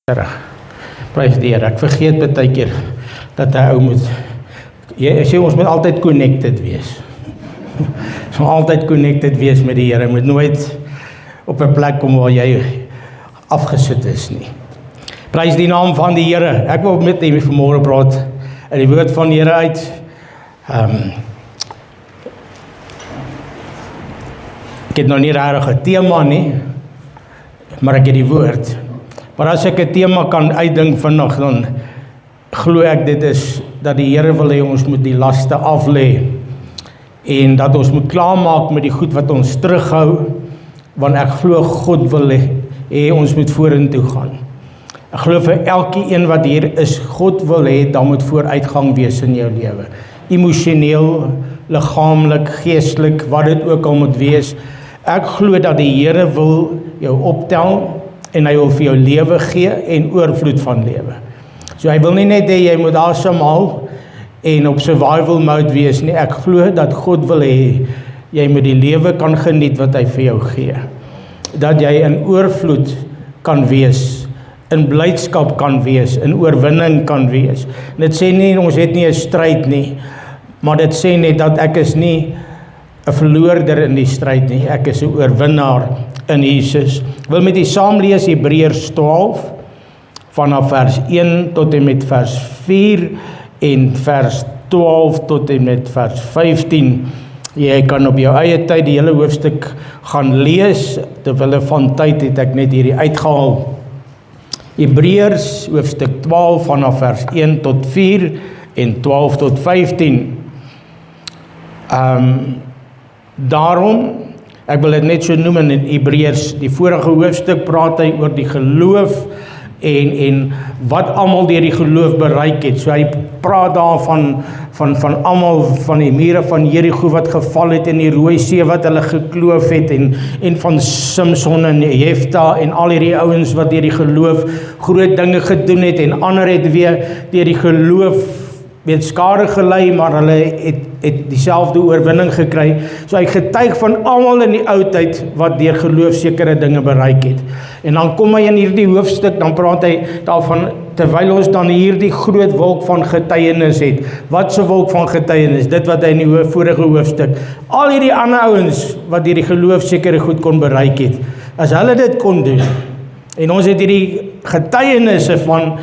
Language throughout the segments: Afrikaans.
Prys die Here. Ek vergeet baie keer dat hy ou moet, ek sê ons moet altyd connected wees. Ons moet altyd connected wees met die Here, moet nooit op 'n plek kom waar jy afgesit is nie. Prys die naam van die Here. Ek wil met u vanmôre praat uit die woord van die Here uit. Ek het nog nie regtig 'n tema nie, maar ek het die woord. Maar as ek 'n tema kan uitdink vandag, dan glo ek dit is dat die Here wil hê ons moet die laste af lê en dat ons moet klaarmaak met die goed wat ons terughou, want ek glo God wil hê ons moet vorentoe gaan. Ek glo vir elkeen wat hier is, God wil hê daar moet vooruitgang wees in jou lewe. Emosioneel, liggaamlik, geestelik, wat dit ook al moet wees. Ek glo dat die Here wil jou optel en hy wil vir jou lewe gee en oorvloed van lewe. So hy wil nie net hê jy moet asemhaal en op survival mode wees nie. Ek glo dat God wil hê jy moet die lewe kan geniet wat hy vir jou gee. Dat jy in oorvloed kan wees, in blydskap kan wees, in oorwinning kan wees. Dit sê nie ons het nie 'n stryd nie, maar dit sê net dat ek is nie 'n verloorder in die stryd nie, ek is 'n oorwinnaar in Jesus. Ek wil met u saam lees Hebreërs 12 vanaf vers 1 tot en met vers 4 en vers 12 tot en met vers 15. Jy kan op jou eie tyd die hele hoofstuk gaan lees, terwyl van tyd het ek net hierdie uitgehaal. Hebreërs hoofstuk 12 vanaf vers 1 tot 4 en 12 tot 15. Daarom, ek wil dit net so noem in Hebreërs, die vorige hoofstuk praat hy oor die geloof en wat almal deur die geloof bereik het. So hy praat daar van almal van die mure van Jerigo wat geval het in die Rooi See wat hulle gekloof het en van Samson en Jefta en al hierdie ouens wat deur die geloof groot dinge gedoen het en ander het weer deur die geloof skade gelei, maar hulle het dieselfde oorwinning gekry. So hy getuig van almal in die ou tyd wat deur geloof sekere dinge bereik het. En dan kom hy in hierdie hoofstuk, dan praat hy daarvan, terwyl ons dan hierdie groot wolk van getuienis het. Wat so wolk van getuienis? Dit wat hy in die vorige hoofstuk, al hierdie ander ouens wat deur die geloof sekere goed kon bereik het, as hulle dit kon doen, en ons het hierdie getuienisse van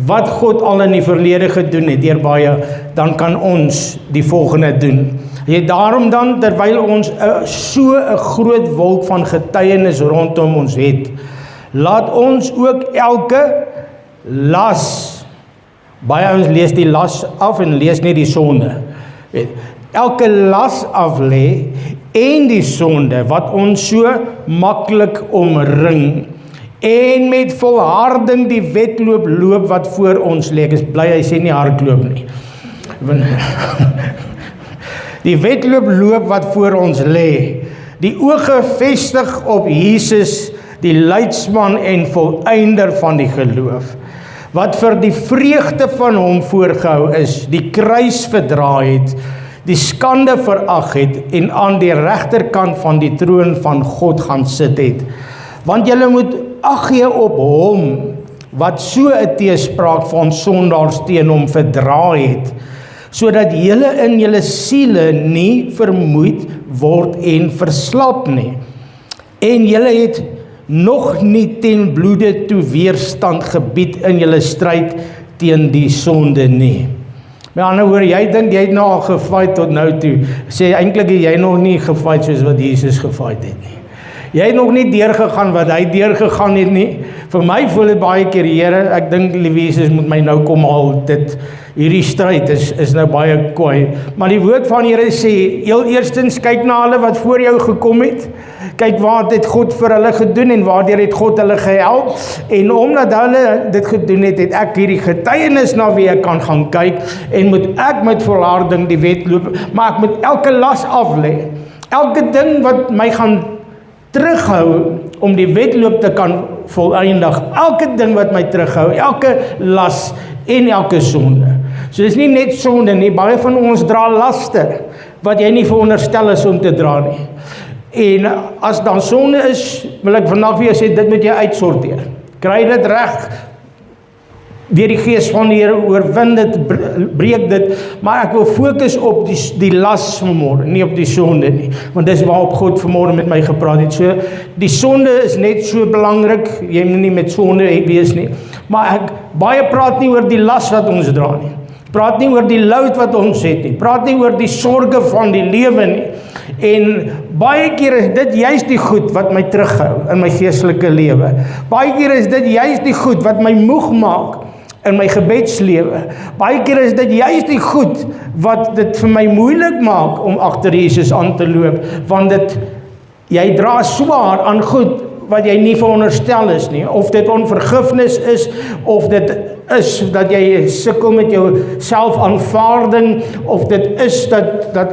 wat God al in die verlede gedoen het deur baie, dan kan ons die volgende doen. Daarom dan, terwyl ons so 'n groot wolk van getuienis rondom ons het, laat ons ook elke las, baie ons lees die las af en lees nie die sonde, elke las af lê en die sonde wat ons so maklik omring, en met volharding die wedloop loop wat voor ons lê. Ek is bly hy sê nie hardloop nie. Die wedloop loop wat voor ons lê. Die oë gefestig op Jesus, die leidsman en volëinder van die geloof. Wat vir die vreugde van hom voorgehou is, die kruis verdra het, die skande verag het en aan die regterkant van die troon van God gaan sit het. Want julle moet ag gee op hom wat so 'n teespraak van sondaars teen hom verdra het, sodat julle in julle siele nie vermoeid word en verslap nie. En julle het nog nie ten bloede toe weerstand gebied in julle stryd teen die sonde nie. Met ander woorde, jy dink jy het nou al gefight tot nou toe, sê eintlik het jy nog nie gefight soos wat Jesus gefight het nie. Jy het nog nie deurgegaan wat hy deurgegaan het nie. Vir my voel dit baie keer, Here, ek dink liewe Jesus moet my nou kom haal. Hierdie stryd is nou baie kwaai. Maar die woord van Here sê, heel eerstens kyk na hulle wat voor jou gekom het. Kyk wat het God vir hulle gedoen en waardeur het God hulle gehelp. En omdat hulle dit gedoen het, het ek hierdie getuienis na wie ek kan gaan kyk en moet ek met volharding die wedloop, maar ek moet elke las af lê. Elke ding wat my gaan terughou om die wedloop te kan volëindig. Elke ding wat my terughou, elke las en elke sonde. So dis nie net sonde nie, baie van ons dra laste wat jy nie veronderstel is om te dra nie. En as dan sonde is, wil ek vandag weer sê, dit moet jy uitsorteer. Kry dit reg, deur die Gees van die Here oorwin dit, breek dit, maar ek wil fokus op die las vanmôre, nie op die sonde nie, want dis waarop God vanmôre met my gepraat het. So, die sonde is net so belangrik, jy moet nie met sonde wees nie, maar ek baie praat nie oor die las wat ons dra nie, praat nie oor die load wat ons het nie, praat nie oor die sorge van die lewe nie, en baie keer is dit juist die goed wat my terughou in my geestelike lewe, baie keer is dit juist die goed wat my moeg maak in my gebedslewe, baie keer is dit juist die goed wat dit vir my moeilik maak om agter Jesus aan te loop, want jy dra swaar aan goed wat jy nie veronderstel is nie, of dit onvergifnis is, of dit is dat jy sukkel met jou selfaanvaarding, of dit is dat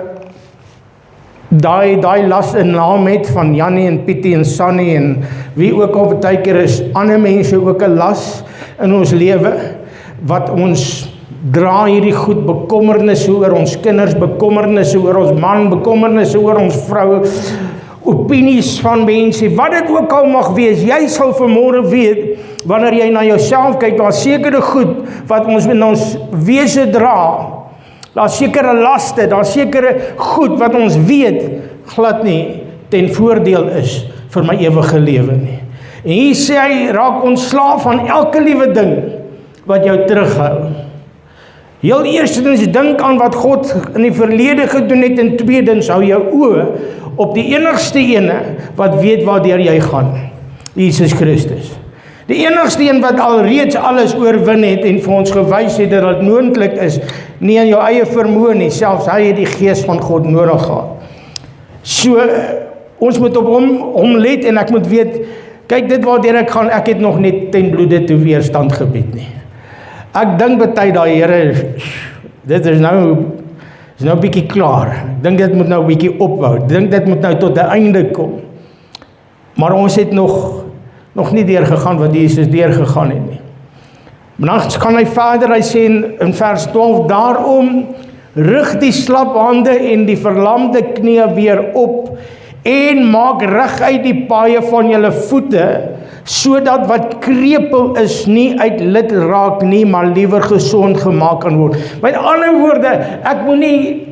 daai las in naam het van Jannie en Pietie en Sannie en wie ook al partykeer is ander mense ook 'n las in ons lewe, wat ons dra hierdie goed, bekommernisse oor ons kinders, bekommernisse oor ons man, bekommernisse oor ons vrou, opinies van mense, wat dit ook al mag wees, jy sal vanmôre weet, wanneer jy na jouself kyk, daar sekere goed wat ons met ons wese dra, daar sekere laste, daar sekere goed wat ons weet, glad nie ten voordeel is vir my ewige lewe nie. En hier sê hy, raak ontslaaf van elke liewe ding wat jou terughou. Heel eerstens dink aan wat God in die verlede gedoen het, en tweedens hou jou oë op die enigste ene wat weet waardeur jy gaan, Jesus Christus. Die enigste een wat alreeds alles oorwin het en vir ons gewys het dat dit moontlik is, nie in jou eie vermoë nie, selfs hy het die Gees van God nodig gehad. So, ons moet op hom let, en ek moet weet, kyk dit waardeur ek gaan, ek het nog net ten bloede toe weerstand gebied nie. Ek dink baie daai Here, dit is nou bietjie klaar. Ek dink dit moet nou bietjie ophou. Ek dink dit moet nou tot 'n einde kom. Maar ons het nog nie deurgegaan wat Jesus deurgegaan het nie. Maar dan kan hy verder, hy sê in vers 12, daarom rig die slap hande en die verlamde knieë weer op en maak reguit die paaie van julle voete, sodat wat krepeel is nie uit lid raak nie, maar liewer gesond gemaak kan word. Met ander woorde, ek moet nie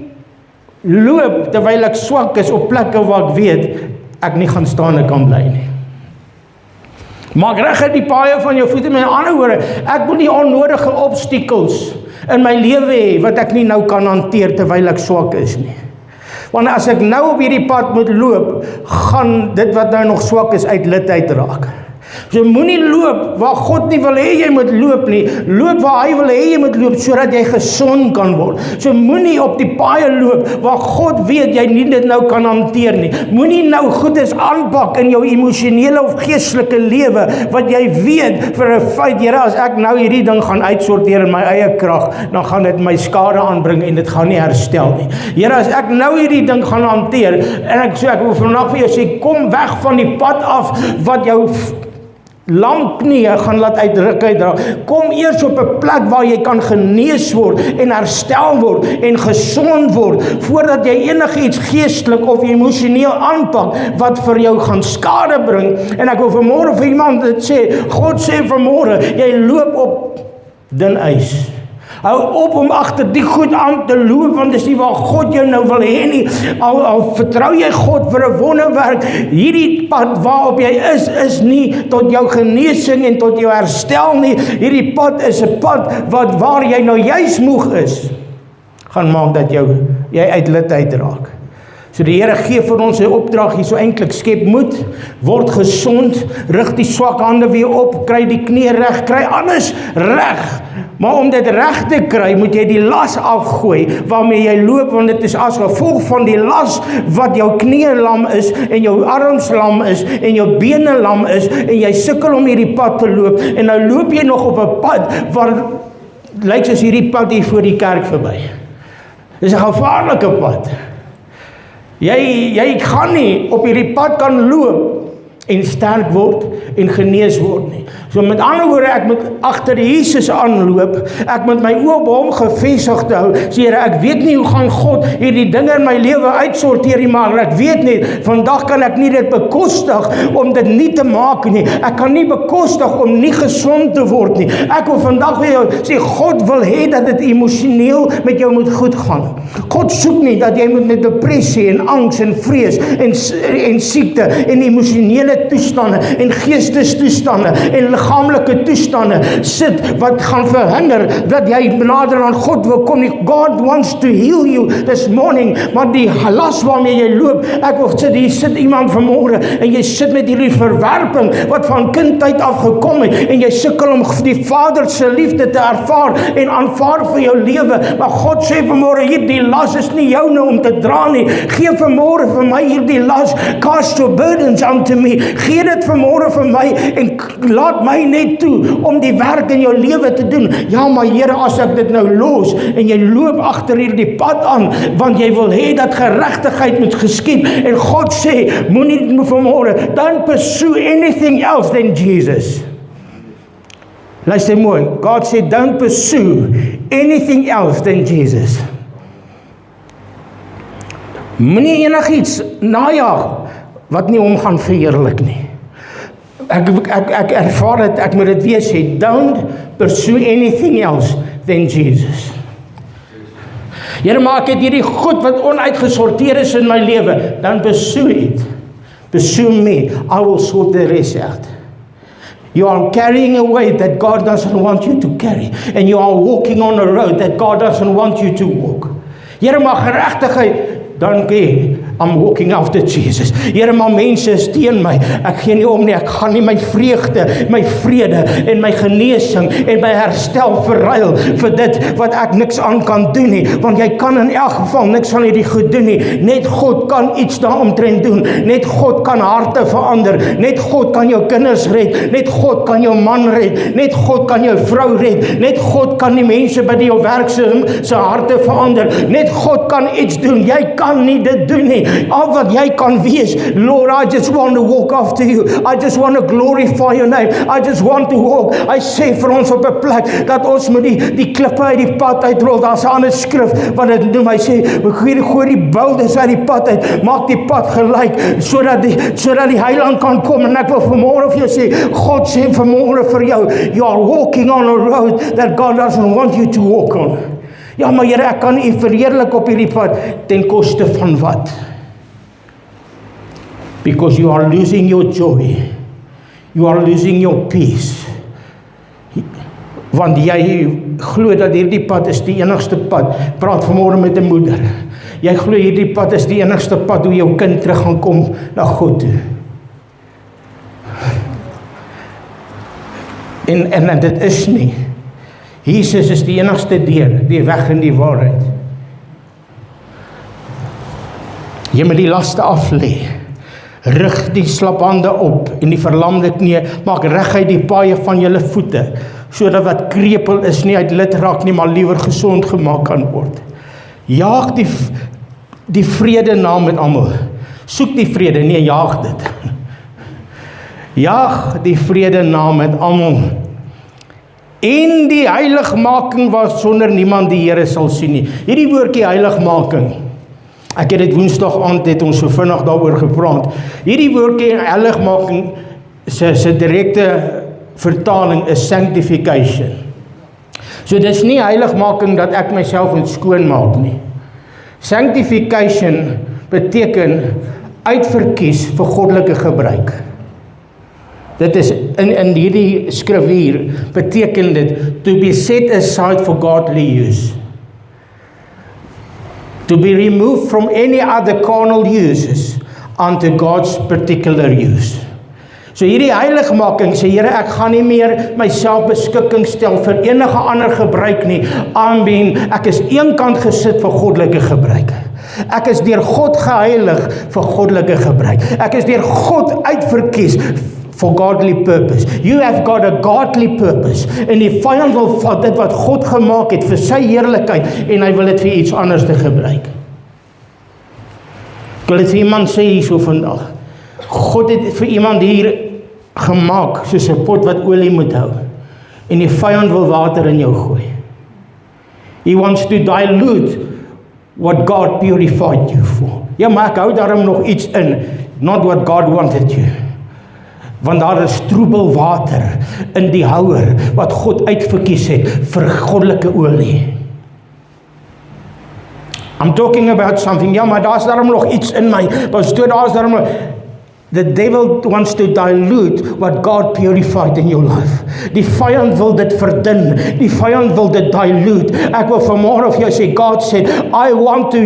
loop terwyl ek swak is op plekke waar ek weet ek nie gaan staan en kan bly nie. Maak reguit die paaie van jou voete, met ander woorde, ek moet nie onnodige obstakels in my lewe hê wat ek nie nou kan hanteer terwyl ek swak is nie. Want as ek nou op hierdie pad moet loop, gaan dit wat nou nog swak is uit lid uitraak. So moenie loop waar God nie wil hê jy moet loop nie, loop waar hy wil hê jy moet loop, sodat jy gesond kan word. So moenie op die paaie loop waar God weet jy nie dit nou kan hanteer nie. Moenie nou goedes aanpak in jou emosionele of geestelike lewe, wat jy weet vir 'n feit, Here, as ek nou hierdie ding gaan uitsorteer in my eie krag, dan gaan dit my skade aanbring en dit gaan nie herstel nie. Here, as ek nou hierdie ding gaan hanteer, en ek wil vandag vir jou sê, kom weg van die pad af, wat jou lam knieë gaan laat uitdra. Kom eers op 'n plek waar jy kan genees word en herstel word en gesond word, voordat jy enigiets geestelik of emosioneel aanpak wat vir jou gaan skade bring. En ek wil vanmôre vir iemand dit sê, God sê vanmôre, jy loop op dun ys. Hou op om agter die goed aan te loop, want dis nie waar God jou nou wil hê nie. Al vertrou jy God vir 'n wonderwerk, hierdie pad waarop jy is nie tot jou genesing en tot jou herstel nie. Hierdie pad is 'n pad waar jy nou juis moeg is, gaan maak dat jy uit lid uitraak. So die Here gee vir ons 'n opdrag hier, so eintlik skep moed, word gesond, rig die swak hande weer op, kry die knie reg, kry alles reg. Maar om dit reg te kry, moet jy die las afgooi waarmee jy loop, want dit is as gevolg van die las wat jou knie lam is, en jou arms lam is, en jou bene lam is, en jy sukkel om hierdie pad te loop, en nou loop jy nog op 'n pad waar lyk soos hierdie pad hier voor die kerk verby. Dis 'n gevaarlike pad. Jy gaan nie op hierdie pad kan loop en sterk word en genees word nie. So met ander woorde, ek moet agter Jesus aanloop, ek moet my oë op hom gefestig hou. Sê Here, ek weet nie hoe gaan God hierdie dinge in my lewe uitsorteer nie, maar ek weet net, vandag kan ek nie dit bekostig om dit nie te maak nie. Ek kan nie bekostig om nie gesond te word nie. Ek wil vandag vir jou sê, God wil hê dat dit emosioneel met jou moet goed gaan. God soek nie dat jy moet met depressie en angs en vrees en siekte en emosionele toestande en geestestoestande en liggaamlike toestande sit wat gaan verhinder dat jy nader aan God wil kom nie. God wants to heal you this morning, maar die las waarmee jy loop, ek wil sê, hier sit iemand vanmôre en jy sit met hierdie verwerping wat van kindtyd af gekom het en jy sukkel om die Vader se liefde te ervaar en aanvaar vir jou lewe, maar God sê vanmôre, hierdie las is nie joune om te dra nie. Gee vanmôre vir my hierdie las, cast your burdens unto me. Gee dit vanmôre vir my en laat my net toe om die werk in jou lewe te doen. Ja, maar Here, as ek dit nou los en jy loop agter hierdie pad aan, want jy wil hê dat geregtigheid moet geskied en God sê, moenie vanmôre, don't pursue anything else than Jesus. Luister mooi, God sê, don't pursue anything else than Jesus. Moenie enigiets najag wat nie hom gaan verheerlik nie. Ek ervaar dit, ek moet dit weer sê, don't pursue anything else than Jesus. Here, maar ek het hierdie goed wat onuitgesorteer is in my lewe, don't pursue it. Pursue me, I will sort the rest out. You are carrying a weight that God doesn't want you to carry, and you are walking on a road that God doesn't want you to walk. Here, maar geregtigheid, dankie, I'm walking after Jesus. Here, maar mense is teen my, ek gee nie om nie, ek gaan nie my vreugde, my vrede en my genesing en my herstel verruil vir dit wat ek niks aan kan doen nie, want jy kan in elk geval niks van hierdie goed doen nie. Net God kan iets daaromtrent doen, net God kan harte verander, net God kan jou kinders red, net God kan jou man red, net God kan jou vrou red, net God kan die mense by jou werk se harte verander, net God kan iets doen, jy kan nie dit doen nie. Al wat jy kan wees, Lord, I just want to walk after you. I just want to glorify your name. I just want to walk. I sê vir ons op 'n plek dat ons moet die klippe uit die pad uitrol. Daar's 'n ander skrif wat dit noem. Hy sê, gooi die buldes uit die pad uit, maak die pad gelyk sodat die heiland kan kom. En ek wil vanmôre vir jou sê, God sê vanmôre vir jou, you are walking on a road that God doesn't want you to walk on. Ja, maar Here, ek kan U verheerlik op hierdie pad ten koste van wat? Because you are losing your joy. You are losing your peace. Want jy glo dat hierdie pad is die enigste pad. Praat vanmôre met 'n moeder. Jy glo hierdie pad is die enigste pad hoe jou kind terug gaan kom na God toe. En dit is nie. Jesus is die enigste deur, die weg en die waarheid. Jy moet die laste af lê. Rig die slaphande op en die verlamde knie, maak reguit die paaie van julle voete, sodat wat krepeel is nie uit lid raak nie, maar liewer gesond gemaak kan word. Jaag die vrede na met almal. Soek die vrede, nee, jaag dit. Jaag die vrede na met almal. En die heiligmaking was sonder niemand die Here sal sien nie. Hierdie woordjie heiligmaking, ek het dit Woensdag aand het ons so vinnig daaroor gepraat. Hierdie woordjie heiligmaking se direkte vertaling is sanctification. So dis nie heiligmaking dat ek myself moet skoon maak nie. Sanctification beteken uitverkies vir goddelike gebruik. Dit is in hierdie skrif hier beteken dit to be set aside for godly use. To be removed from any other carnal uses unto God's particular use. So hierdie heiligmaking sê, Here, ek gaan nie meer myself beskikking stel vir enige ander gebruik nie. Amen. Ek is eenkant gesit vir goddelike gebruik. Ek is deur God geheilig vir goddelike gebruik. Ek is deur God uitverkies for godly purpose. You have got a godly purpose. En die vyand wil vat dit wat God gemaak het vir sy heerlikheid en hy wil dit vir iets anders te gebruik. Ek wil dit vir iemand sê hierso vandag. God het vir iemand hier gemaak soos 'n pot wat olie moet hou. En die vyand wil water in jou gooi. He wants to dilute what God purified you for. Ja, maar ek hou daarom nog iets in. Not what God wanted you. Want daar is troebel water in die houer wat God uitverkies het vir goddelike olie. I'm talking about something, ja, maar daar's daarom nog iets in my, daar's daarom nog, the devil wants to dilute what God purified in your life. Die vyand wil dit verdun, die vyand wil dit dilute. Ek wil vanmôre vir jou sê, God said, I want to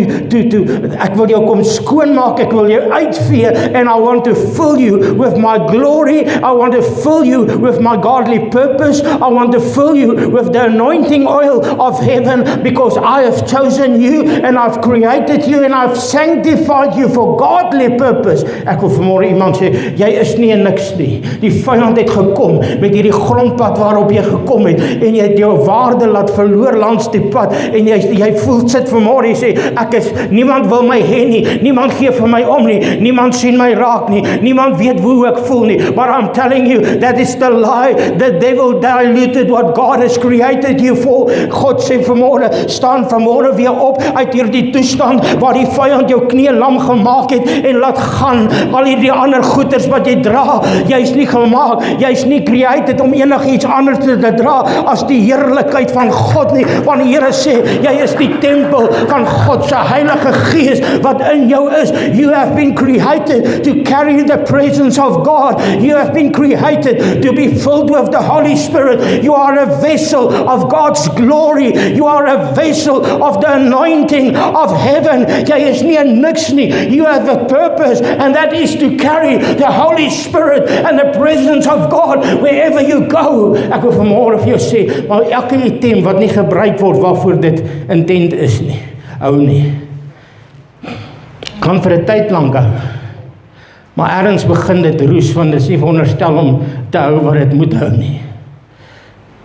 ek wil jou kom skoonmaak, ek wil jou uitvee, and I want to fill you with my glory, I want to fill you with my godly purpose, I want to fill you with the anointing oil of heaven, because I have chosen you, and I've created you, and I've sanctified you for godly purpose. Ek wil vanmôre iemand sê, jy is nie 'n niks nie. Die vyand het gekom met hierdie grondpad waarop jy gekom het, en jy het jou waarde laat verloor langs die pad, en jy voel sit vanmôre, jy sê, niemand wil my hê nie, niemand gee vir my om nie, niemand sien my raak nie, niemand weet hoe ek voel nie, but I'm telling you, that is the lie. The devil diluted what God has created you for. God sê vanmôre, staan vanmôre weer op uit hierdie toestand, waar die vyand jou knie lam gemaak het, en laat gaan, al hierdie ander goeders wat jy dra, jy's nie gemaak, jy's nie created om enigiets anders te dra as die heerlikheid van God nie, want die Here sê, jy is die tempel van God se Heilige Gees wat in jou is. You have been created to carry the presence of God. You have been created to be filled with the Holy Spirit. You are a vessel of God's glory. You are a vessel of the anointing of heaven. Jy is nie 'n niks nie. You have a purpose, and that is to carry the Holy Spirit and the presence of God wherever you go. Ek wil vanmôre vir jou sê, maar elke item wat nie gebruik word waarvoor dit intent is nie, hou nie. Kan vir 'n tyd lank hou, maar ergens begin dit roes, want dit is nie veronderstel om te hou wat dit moet hou nie.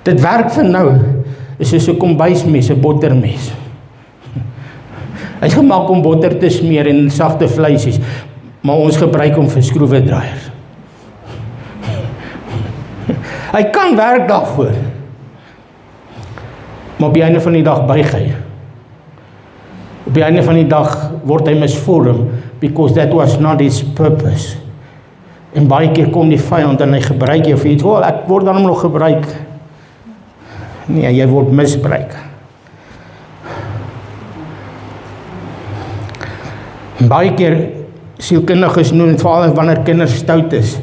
Dit werk vir nou, is soos 'n kombuismes, 'n bottermes. Hy's gemaak om botter te smeer en sagte vleisies, maar ons gebruik hom vir skroewedraaiers. Hy kan werk daarvoor, maar op die einde van die dag buig hy. Op die einde van die dag word hy misvorm, because that was not his purpose. En baie keer kom die vyand en hy gebruik jou vir iets, ek word dan nog gebruik. Nee, jy word misbruik. En baie keer sielkundiges noem dit veral wanneer kinders stout is,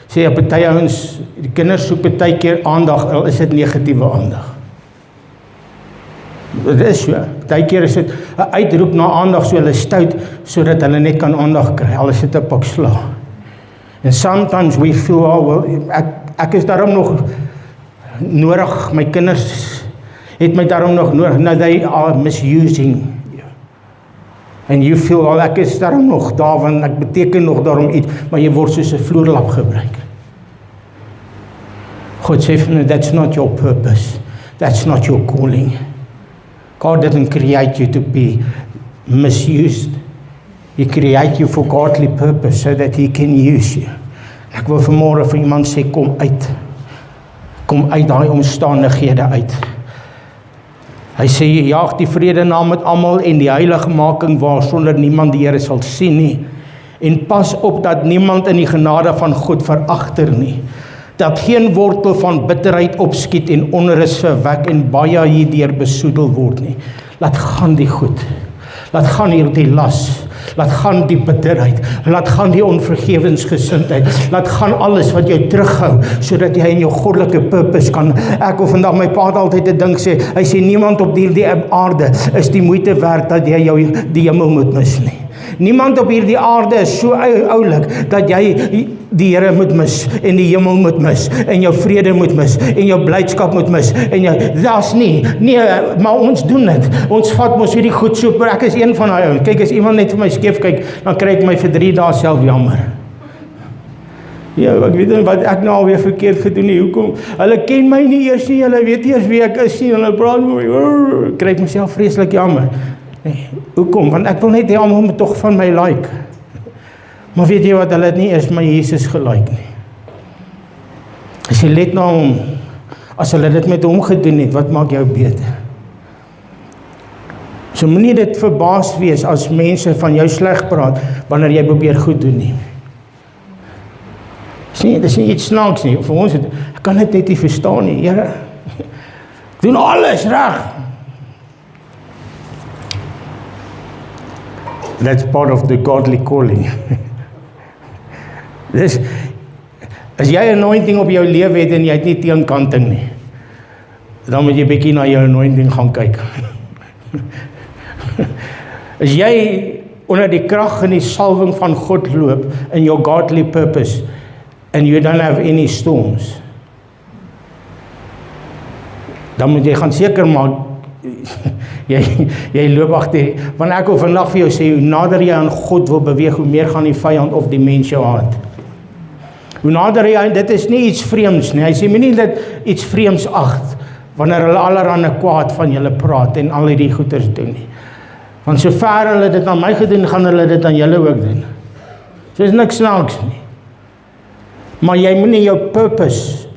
sê jy party ouens, die kinders soek baie keer aandag, al is dit negatiewe aandag. Dit is so, baie keer is dit 'n uitroep na aandag, so hulle stout, sodat hulle net kan aandag kry, al is dit 'n pak slaag. And sometimes we feel, ek is daarom nog nodig, my kinders het my daarom nog nodig, now they are misusing. En you feel, ek is daarom nog daar, want ek beteken nog daarom iets, maar jy word soos 'n vloerlap gebruik. God sê vir my, that's not your purpose, that's not your calling. God didn't create you to be misused. He created you for godly purpose, so that He can use you. Ek wil vanmôre vir iemand sê, kom uit daai omstandighede uit. Hy sê, jaag die vrede na met almal en die heiligmaking waar sonder niemand die Here sal sien nie. En pas op dat niemand in die genade van God veragter nie. Dat geen wortel van bitterheid opskiet en onrus verwek en baie hierdeur besoedel word nie. Laat gaan die goed. Laat gaan hierdie las. Laat gaan die bitterheid. Laat gaan die onvergewensgesindheid. Laat gaan alles wat jou terughou, sodat jy in jou goddelike purpose kan. Ek wil vandag, my pa het altyd 'n ding sê, hy sê niemand op hierdie aarde is die moeite werd dat jy jou die hemel moet mis nie. Niemand op hierdie aarde is so oulik dat jy die Here moet mis en die hemel moet mis en jou vrede moet mis en jou blydskap moet mis en daar's nee, maar ons doen dit. Ons vat mos hierdie goed so, ek is een van daai ouens. Kyk, as iemand net vir my skeef kyk, dan kry ek my vir 3 dae self jammer. Ja, ek weet nie wat ek nou alweer verkeerd gedoen nie. Hoekom? Hulle ken my nie eers nie, hulle weet nie eers wie ek is nie, hulle praat met my, kry ek myself vreeslik jammer. Nee, hoekom? Want ek wil net hê almal moet tog van my like. Maar weet jy wat, hulle het nie eers my Jesus gelike nie. As jy let na hom, as hulle dit met hom gedoen het, wat maak jou beter? So moenie dit verbaas wees as mense van jou sleg praat, wanneer jy probeer goed doen nie. Dit is nie iets snaaks nie, vir ons, ek kan dit net nie verstaan nie, Here, ek doen alles reg. That's part of the godly calling. Dis, as jy anointing op jou lewe het en jy het nie teenkanting nie, dan moet jy bietjie na jou anointing gaan kyk. As jy onder die krag en die salwing van God loop in your godly purpose and you don't have any storms, dan moet jy gaan seker maak jy loop agter, want ek wil vandag vir jou sê, hoe nader jy aan God wil beweeg, hoe meer gaan die vyand of die mens jou haat. Hoe nader jy, dit is nie iets vreemds nie, hy sê my nie dit iets vreemds agt, wanneer hulle allerhande kwaad van julle praat en al die goeders doen nie. Want so ver hulle dit aan my gedoen, gaan hulle dit aan julle ook doen. So is niks snaaks nie. Maar jy moet nie jou purpose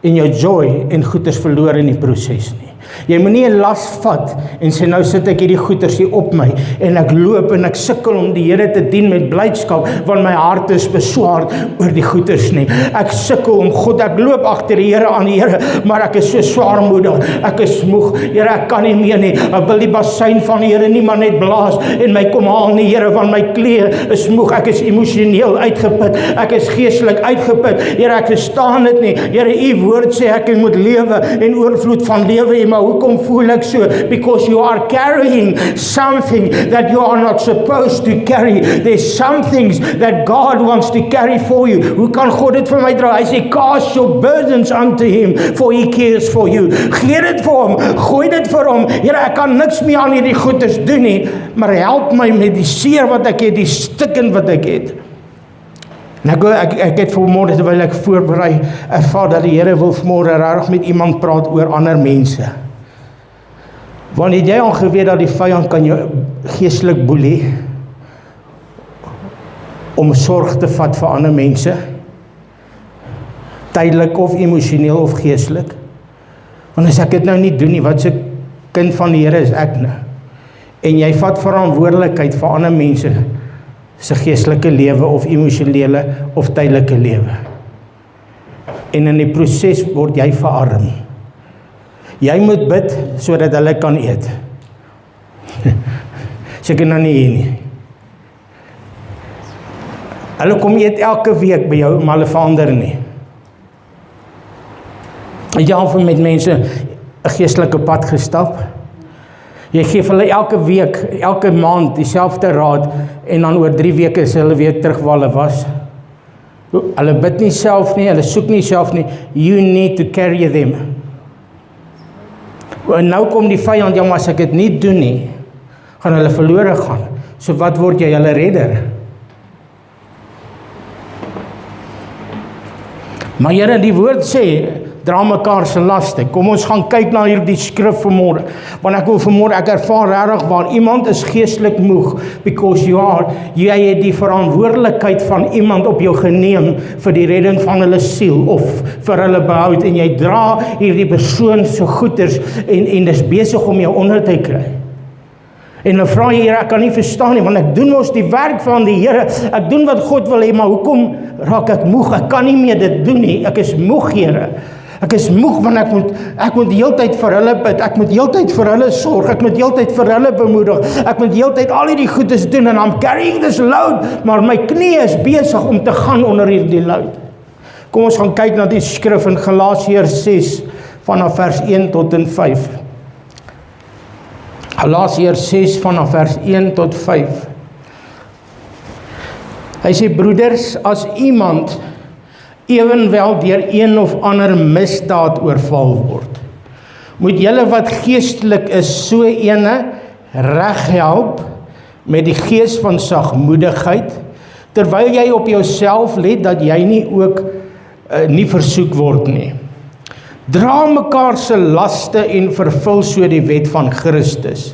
en jou joy en goeders verloor in die proses nie. Jy moet nie 'n las vat en sê nou sit ek hierdie goeders hier op my en ek loop en ek sukkel om die Here te dien met blydskap, want my hart is beswaard oor die goeders nie. Ek sukkel om God, ek loop agter die Here aan die Here, maar ek is so swaarmoedig, ek is moeg, Here, ek kan nie meer nie, ek wil die bassein van die Here nie maar net blaas en my kom haal nie, Here, want my klee is moeg, ek is emosioneel uitgeput, ek is geestelik uitgeput, Here, ek verstaan dit nie, Here, u woord sê ek moet lewe en oorvloed van lewe hê, maar hoekom voel ek so? Because you are carrying something that you are not supposed to carry. There's some things that God wants to carry for you. Hoe kan God dit vir my dra? Hy sê, cast your burdens unto him, for he cares for you. Gee dit vir hom, gooi dit vir hom. Here, ek kan niks meer aan hierdie goeders doen nie, maar help my met die seer wat ek het, die stikken wat ek het. En ek het vanmôre, terwyl ek voorberei, ervaar dat die Here wil vanmôre regtig met iemand praat oor ander mense. Want het jy al geweet dat die vyand kan jou geestelik boelie om sorg te vat vir ander mense, tydelik of emosioneel of geestelik? Want as ek dit nou nie doen nie, wat se kind van die Here is ek nou? En jy vat verantwoordelikheid vir ander mense se geestelike lewe of emosionele of tydelike lewe. En in die proses word jy verarm. Jy moet bid sodat hulle kan eet. Seker nou nie hier nie. Hulle kom eet elke week by jou, maar hulle verander nie. Jy het met mense 'n geestelike pad gestap. Jy gee hulle elke week, elke maand dieselfde raad en dan oor 3 weke is hulle weer terug waar hulle was. Hulle bid nie self nie, hulle soek nie self nie. You need to carry them. En nou kom die vyand, ja, maar as ek dit nie doen nie, gaan hulle verlore gaan. So wat word jy hulle redder? Maar Here, die woord sê, dra mekaar se laste. Kom ons gaan kyk na hierdie skrif vanmôre. Want ek wil vanmôre, ek ervaar regtig waar iemand is geestelik moeg, because jy het die verantwoordelikheid van iemand op jou geneem vir die redding van hulle siel of vir hulle behoud, en jy dra hierdie persoon se goeders en dis besig om jou onder te kry. En dan vra jy, Here, ek kan nie verstaan nie, want ek doen mos die werk van die Here, ek doen wat God wil hê, maar hoekom raak ek moeg? Ek kan nie meer dit doen nie, ek is moeg, Here. Ek is moeg, want ek moet die hele tyd vir hulle bid, ek moet die hele tyd vir hulle sorg, ek moet die hele tyd vir hulle bemoedig, ek moet die hele tyd al hierdie goedes doen, en I'm carrying this load, maar my knie is besig om te gaan onder hierdie load. Kom ons gaan kyk na die skrif in Galasiërs 6, vanaf vers 1 tot en 5. Galasiërs 6 vanaf vers 1 tot 5. Hy sê, broeders, as iemand ewenwel deur een of ander misdaad oorval word, moet julle wat geestelik is, so ene reghelp met die gees van sagmoedigheid, terwyl jy op jouself let dat jy nie ook nie versoek word nie. Dra mekaar se laste en vervul so die wet van Christus.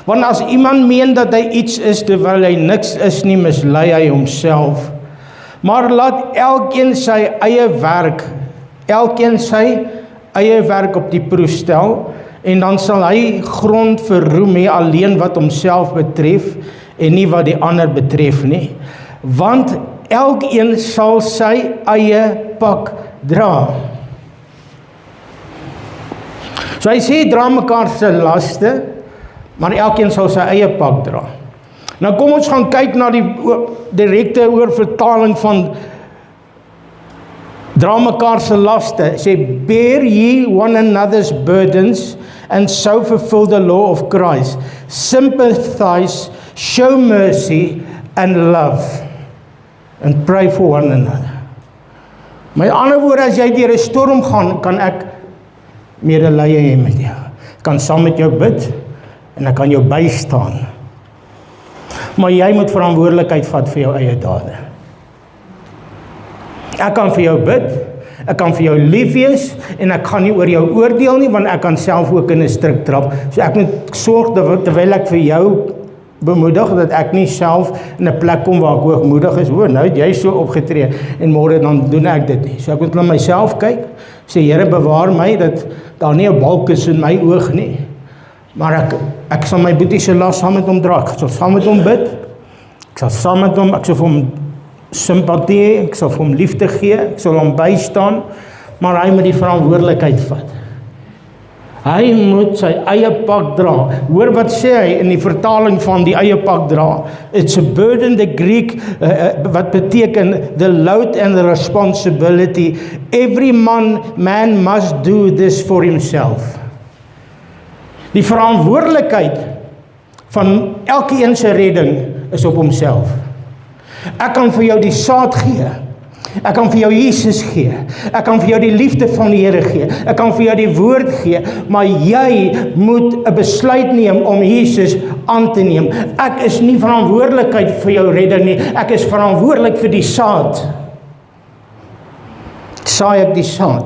Want as iemand meen dat hy iets is terwyl hy niks is nie, mislei hy homself. Maar laat elkeen sy eie werk elkeen sy eie werk op die proef stel, en dan sal hy grond vir roem hê alleen wat homself betref, en nie wat die ander betref nie. Want elkeen sal sy eie pak dra. So hy sê, dra mekaar se laste, maar elkeen sal sy eie pak dra. Nou kom ons gaan kyk na die direkte oorvertaling van dra mekaar se laste. Sê, bear ye one another's burdens, and so fulfill the law of Christ. Sympathize, show mercy, and love. And pray for one another. Met ander woorde, as jy deur 'n storm gaan, kan ek medelee hê met jou. Ek kan saam met jou bid, en ek kan jou bystaan. Maar jy moet verantwoordelikheid vat vir jou eie dade. Ek kan vir jou bid, ek kan vir jou lief wees, en ek kan nie oor jou oordeel nie, want ek kan self ook in 'n struik trap. So ek moet sorg, terwyl ek vir jou bemoedig, dat ek nie self in 'n plek kom waar ek hoogmoedig is, nou het jy so opgetree, en môre dan doen ek dit nie. So ek moet na myself kyk, sê, Here, bewaar my, dat daar nie 'n balk is in my oog nie, maar ek sal my boetie se las saam met hom dra, ek sal saam met hom bid, ek sal saam met hom, ek sal vir hom simpatie, ek sal vir hom liefde gee, ek sal hom bystaan, maar hy moet die verantwoordelikheid vat. Hy moet sy eie pak dra. Hoor wat sê hy in die vertaling van die eie pak dra. It's a burden, the Greek, wat beteken the load and the responsibility. Every man must do this for himself. Die verantwoordelikheid van elkeen se redding is op homself. Ek kan vir jou die saad gee. Ek kan vir jou Jesus gee. Ek kan vir jou die liefde van die Here gee. Ek kan vir jou die woord gee, maar jy moet 'n besluit neem om Jesus aan te neem. Ek is nie verantwoordelikheid vir jou redding nie. Ek is verantwoordelik vir die saad. Saai ek die saad.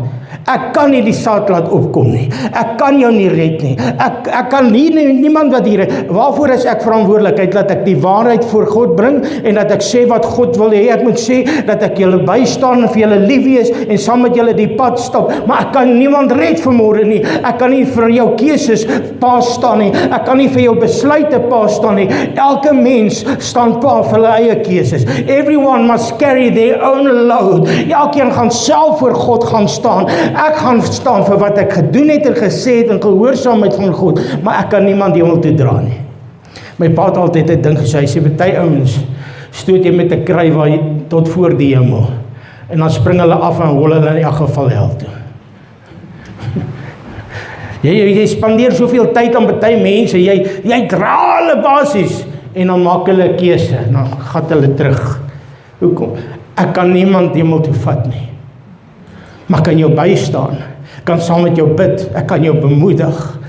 Ek kan nie die saad laat opkom nie. Ek kan jou nie red nie. Ek kan niemand wat hier, waarvoor is ek verantwoordelikheid? Dat ek die waarheid voor God bring, en dat ek sê wat God wil hê. Ek moet sê dat ek julle bystaan en vir julle lief wees, en saam met julle die pad stap, maar ek kan niemand red vanmôre nie. Ek kan nie vir jou keuses pa staan nie. Ek kan nie vir jou besluite pa staan nie. Elke mens staan pa vir hulle eie keuses. Everyone must carry their own load. Elkeen gaan self voor God gaan staan. Ek gaan staan vir wat ek gedoen het en gesê het in gehoorsaamheid van God, maar ek kan niemand hemel toe dra nie. My pa het altyd 'n ding gesê, hy sê, party ouens stoot jy met 'n kry tot voor die hemel, en dan spring hulle af en hol hulle in elk geval hel toe. Jy spandeer soveel tyd aan party mense, jy dra hulle basies, en dan maak hulle 'n keuse, en dan gaan hulle terug. Hoekom? Ek kan niemand hemel toe vat nie. Maar kan jou bystaan, kan saam met jou bid, ek kan jou bemoedig,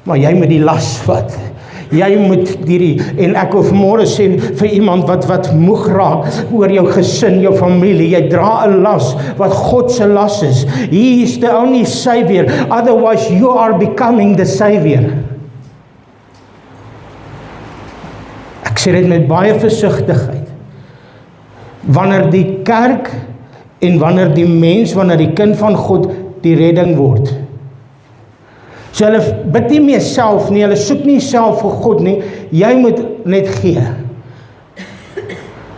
maar jy moet die las vat. Jy moet en ek wil vanmôre sê vir iemand wat moeg raak oor jou gesin, jou familie, jy dra 'n las wat God se las is. He is the only Savior, otherwise you are becoming the Savior. Ek sê dit met baie versigtigheid. Wanneer die kerk en wanneer die mens, wanneer die kind van God die redding word. So hulle bid nie meer self nie, hulle soek nie self vir God nie, jy moet net gee.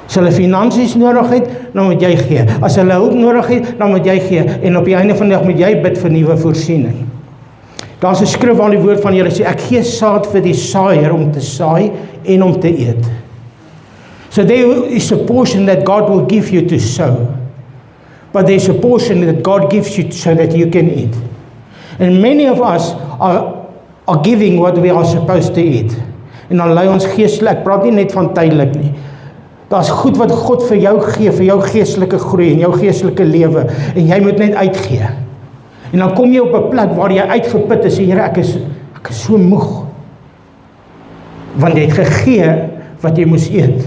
As hulle finansies nodig het, dan moet jy gee. As hulle hulp nodig het, dan moet jy gee. En op die einde van die dag moet jy bid vir nuwe voorsiening. Daar's 'n skrif waar die woord van Here sê, ek gee saad vir die saaier om te saai en om te eet. So there is a portion that God will give you to sow. But there's a portion that God gives you so that you can eat. And many of us are giving what we are supposed to eat. En dan lei ons geestelik, ek praat nie net van tydelik nie. Daar's goed wat God vir jou gee, vir jou geestelike groei en jou geestelike lewe, en jy moet net uitgee. En dan kom jy op 'n plek waar jy uitgeput is, en Here, ek is so moeg. Want jy het gegee wat jy moes eet.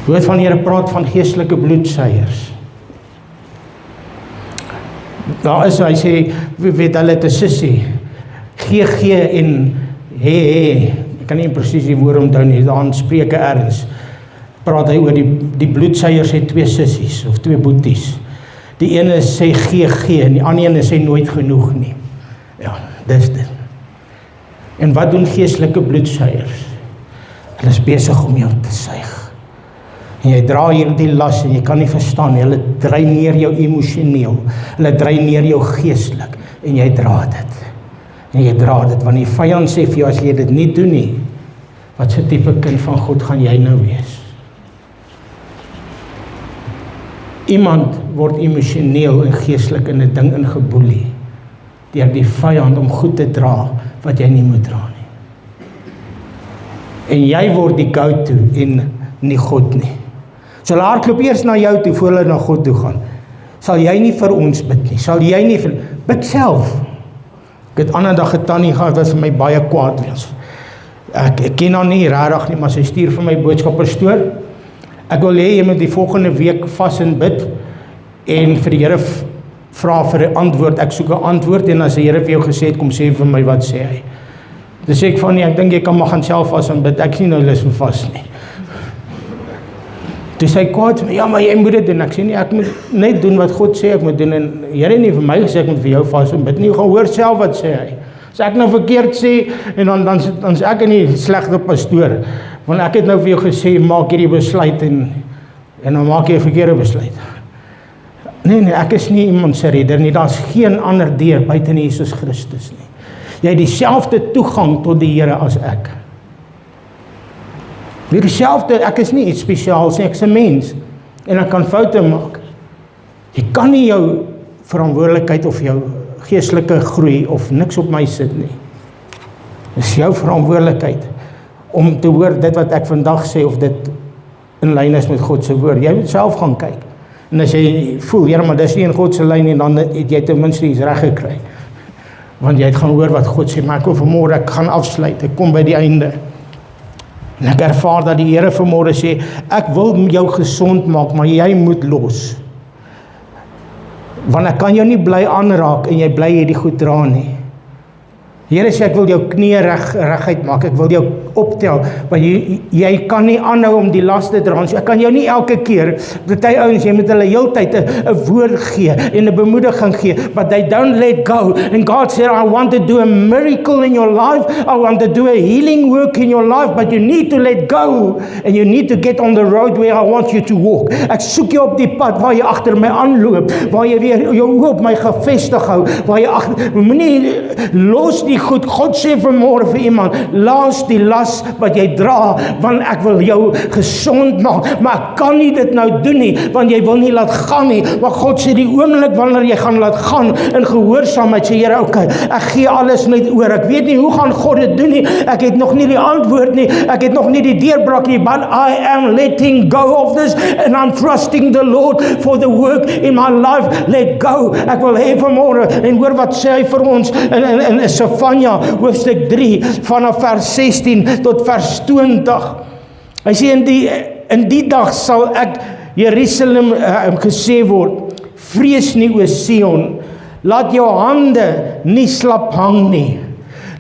Woord van die Here praat van geestelike bloedsuiers. Daar is, hy sê, weet hulle te sissie, gee en he, ek kan nie presies die woord onthou nie, daar in Spreuke ergens, praat hy oor die bloedsuiers het 2 sissies, of 2 boeties. Die ene sê gee en die ander ene sê nooit genoeg nie. Ja, dis dit. En wat doen geestelike bloedsuigers? Hulle is besig om jou te suig. En jy dra hierdie las en jy kan nie verstaan nie. Hulle dreineer jou emosioneel. Hulle dreineer jou geestelik. En jy dra dit. En jy dra dit, want die vyand sê vir jou, as jy dit nie doen nie, wat se tipe kind van God gaan jy nou wees? Iemand word emosioneel en geestelik in 'n ding ingeboelie deur die vyand om goed te dra wat jy nie moet dra nie. En jy word die go-to en nie God nie. So hulle hardloop eers na jou toe voor hulle na God toe gaan. Sal jy nie vir ons bid nie? Sal jy nie vir bid self? Ek het ander dag 'n tannie gehad wat vir my baie kwaad was. Ek ken haar nie regtig nie, maar sy stuur vir my boodskap pastoor. Ek wil hê jy moet die volgende week vas en bid en vir die Here vra vir 'n antwoord. Ek soek 'n antwoord en as die Here vir jou gesê het, kom sê vir my wat sê hy. Dis ek van nie, ek dink jy kan maar gaan self vas en bid. Ek sien nou lus vir vas nie. Toe sê hy kwaad, ja, maar jy moet dit doen. Ek sê nie, ek moet net doen wat God sê ek moet doen. En Here nie vir my gesê ek moet vir jou vas en bid nie. Gaan hoor self wat sê hy. As ek nou verkeerd sê en dan is ek in die slegte pastoor. Want ek het nou vir jou gesê maak hierdie besluit en dan maak jy 'n verkeerde besluit. Nee, ek is nie iemand se redder nie. Daar's geen ander deur buite Jesus Christus nie. Jy het dieselfde toegang tot die Here as ek. Weer dieselfde, ek is nie iets spesiaals nie, ek is 'n mens en ek kan foute maak. Jy kan nie jou verantwoordelikheid of jou geestelike groei of niks op my sit nie. Dis jou verantwoordelikheid om te hoor dit wat ek vandag sê of dit in lyn is met God se woord. Jy moet self gaan kyk. En as jy voel, Here, maar dis nie in God se lyn nie, dan het jy ten minste iets reg gekry. Want jy het gaan hoor wat God sê, maar ek wil vanmôre, ek gaan afsluit, ek kom by die einde. En ek ervaar dat die Here vanmôre sê, ek wil jou gesond maak, maar jy moet los. Want ek kan jou nie bly aanraak en jy bly hierdie goed dra nie. Here sê, ek wil jou knie reguit maak, ek wil jou optel, maar jy kan nie aanhou om die las te dra. So ek kan jou nie elke keer, party ouens, jy moet hulle heeltyd 'n woord gee en 'n bemoediging gee, but they don't let go. And God said, I want to do a miracle in your life, I want to do a healing work in your life, but you need to let go, and you need to get on the road where I want you to walk. Ek soek jou op die pad waar jy agter my aanloop, waar jy weer jou oë op my gefestig hou, waar jy moenie los die goed. God sê vanmôre vir iemand, laat die las wat jy dra, want ek wil jou gesond maak, maar ek kan nie dit nou doen nie, want jy wil nie laat gaan nie, maar God sê die oomblik wanneer jy gaan laat gaan in gehoorsaamheid, sê Here, okay, ek gee alles net oor, ek weet nie hoe gaan God dit doen nie, ek het nog nie die antwoord nie, ek het nog nie die deurbraak nie, but I am letting go of this, and I'm trusting the Lord for the work in my life. Let go. Ek wil hê vanmôre, en hoor wat sê hy vir ons in Sefanja hoofstuk 3 vanaf vers 16 tot vers 20. Hy sê in die dag sal ek Jerusalem gesê word, vrees nie o Sion, laat jou hande nie slap hang nie.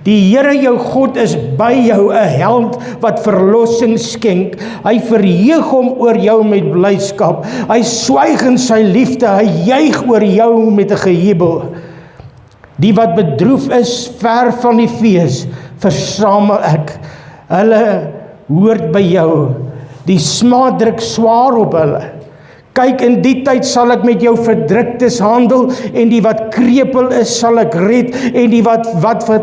Die Here jou God is by jou, 'n held wat verlossing skenk. Hy verheug hom oor jou met blydskap. Hy swyg in sy liefde, hy juig oor jou met 'n gejubel. Die wat bedroef is ver van die fees, versamel ek. Hulle hoort by jou. Die smaad druk swaar op hulle. Kyk, in die tyd sal ek met jou verdruktes handel, en die wat krepeel is, sal ek red, en die wat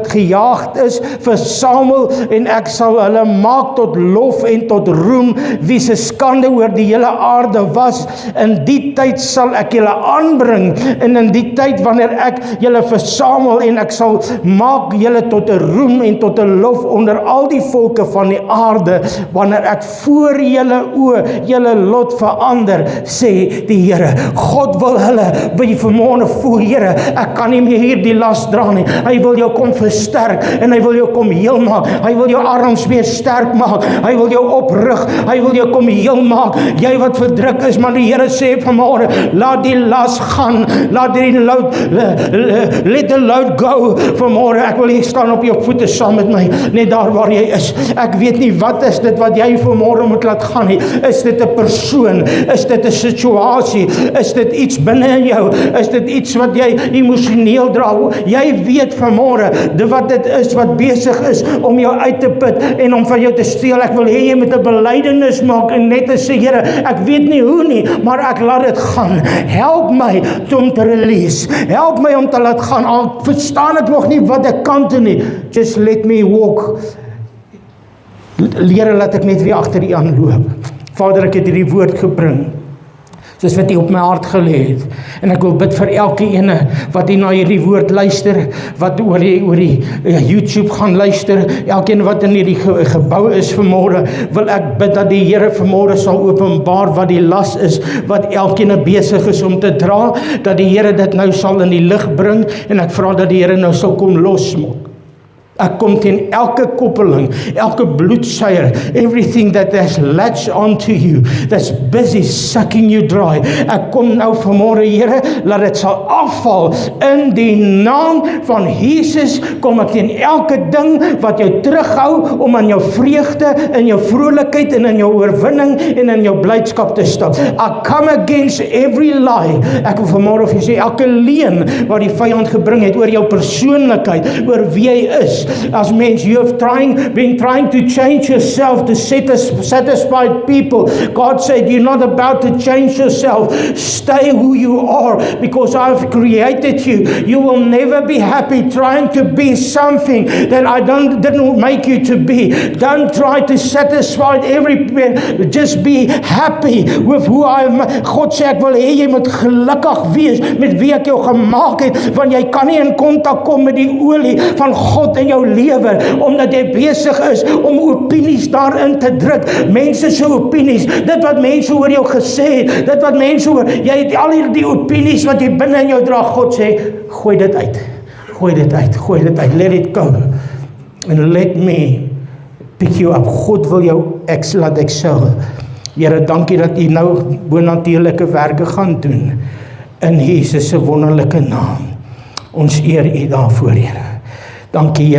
gejaagd is, versamel, en ek sal hulle maak tot lof en tot roem, wie se skande oor die hele aarde was. In die tyd sal ek julle aanbring, en in die tyd wanneer ek julle versamel, en ek sal maak julle tot 'n roem en tot 'n lof onder al die volke van die aarde, wanneer ek voor julle oë julle lot verander, sê die Here. God wil hulle by vanmôre voel, Here, ek kan nie meer hierdie las dra nie. Hy wil jou kom versterk, en hy wil jou kom heel maak. Hy wil jou arms weer sterk maak. Hy wil jou oprig. Hy wil jou kom heel maak. Jy wat verdruk is, maar die Here sê vanmôre, laat die las gaan. Laat die load, let the load go. Vanmôre, ek wil hier staan op jou voete saam met my, net daar waar jy is. Ek weet nie wat is dit wat jy vanmôre moet laat gaan nie. Is dit 'n persoon? Is dit 'n situasie? Is dit iets binne in jou? Is dit iets wat jy emosioneel dra? Jy weet vanmôre, wat dit is wat besig is om jou uit te put en om van jou te steel. Ek wil hê jy moet 'n belydenis maak en net sê, Here, ek weet nie hoe nie, maar ek laat dit gaan. Help my om te release. Help my om te laat gaan. Al verstaan ek nog nie wat ek kan doen nie. Just let me walk. Here, laat ek net weer agter U aanloop. Vader, ek het hierdie woord gebring, soos wat U op my hart gelê het. En ek wil bid vir elke ene wat hier na hierdie woord luister, wat oor die YouTube gaan luister, elkeen wat in hierdie gebou is vanmôre, wil ek bid dat die Here vanmôre sal openbaar wat die las is, wat elkeen besig is om te dra, dat die Here dit nou sal in die lig bring, en ek vra dat die Here nou sal kom losmaak. Ek kom teen elke koppeling, elke bloedsuier, everything that has latched onto you, that's busy sucking you dry. Ek kom nou vanmôre, Here, laat dit sal afval in die naam van Jesus. Kom ek teen elke ding wat jou terughou om aan jou vreugde, in jou vrolikheid en in jou oorwinning en in jou blydskap te stap. I come against every lie. Ek wil vanmôre vir jou sê, elke leuen wat die vyand gebring het oor jou persoonlikheid, oor wie jy is. As mens, you have been trying to change yourself to satisfy people. God said, you're not about to change yourself. Stay who you are, because I've created you. You will never be happy trying to be something that I didn't make you to be. Don't try to satisfy everywhere. Just be happy with who I am. God sê, ek wil hê jy moet gelukkig wees met wie ek jou gemaak het, want jy kan nie in kontak kom met die olie van God in jou lewe, omdat jy besig is om opinies daarin te druk, mense se opinies, dit wat mense oor jou gesê het, dit wat mense oor, jy het al hierdie opinies wat jy binne in jou dra. God sê, gooi dit uit, let it go, and let me pick you up. God wil jou laat excel. Here, dankie dat U nou bonatuurlike werke gaan doen, in Jesus se wonderlike naam. Ons eer U daarvoor, Here. Dankie, Here.